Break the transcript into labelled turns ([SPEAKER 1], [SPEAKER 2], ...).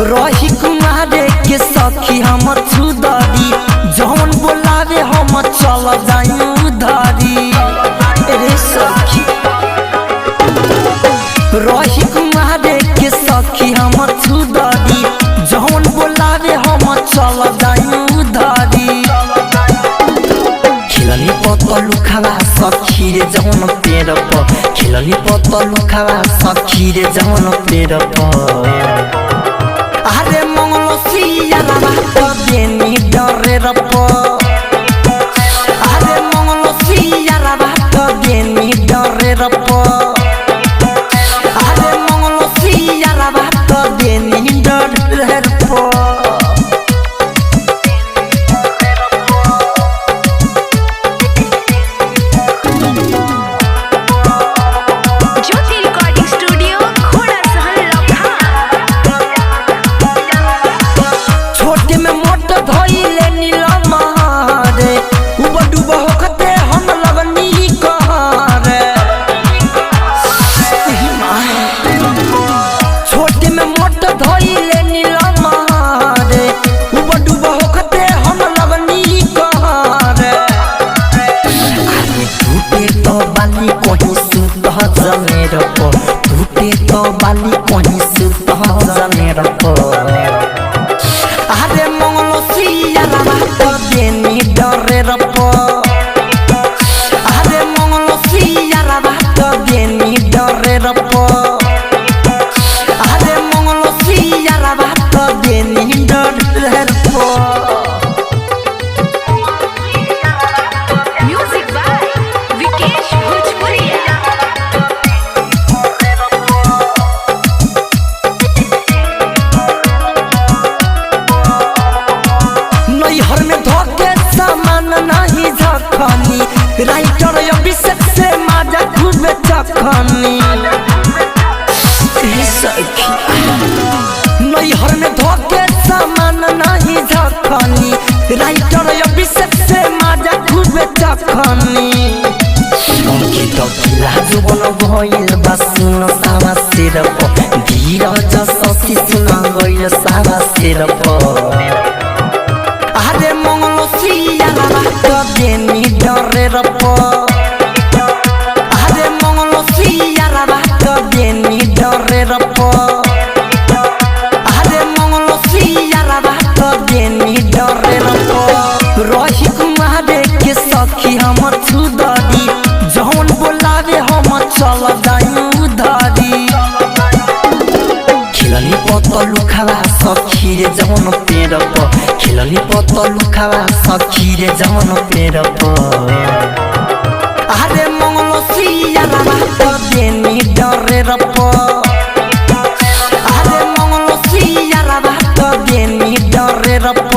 [SPEAKER 1] रही कुमारे के सखी हम छुदरी जौन बोलावे हम चल जाई उधारी रे सखी। रही कुमारे के सखी हम छुदरी जौन बोलावे हम चल जाई उधारी। खिलनी पतलू खावा सखी रे जौन पेड़ पर खिलनी पतलू खावा सखी रे जौन पेड़ पर। अरे मंगलो सिया बात देनी डरे रप। अरे मंगलो सिया बात देनी डरे रप। अरे मंगलो सिया बात देनी डरे रप। टूटे तो बाली कहीं सुत जनेर पर। अरे मंगलो सिया बात देनी डरे रप। अरे मंगलो सिया बात देनी डरे रप। अरे मंगलो सिया बात देनी डरे रप। हर में धोखे सामान नहीं झखनी राइटर अभिषेक से माजा खूब चखनी। नहीं हर में धोखे सामान नहीं झखनी राइटर अभिषेक से माजा खूब चखनी। तो जुबन भइल बासिन सावा सिर पर धीरज शशि सुना गइल सावा सिर पर। अरे मंगलो सिया बात देनी डरे रप। अरे मंगलो सिया बात देनी डरे रप। अरे मंगलो सिया बात देनी डरे रप। रही कुमारे के सखी हम छुदरी जौन बोलावे हम चल जाई उधारी। खिलनी पतलू खावा सखी रे जौन पेड़ पर खिलनी पतलू खावा सखी रे जौन पेड़ पर। अरे मंगलो सिया बात देनी डरे रप। अरे मंगलो सिया बात देनी डरे रप।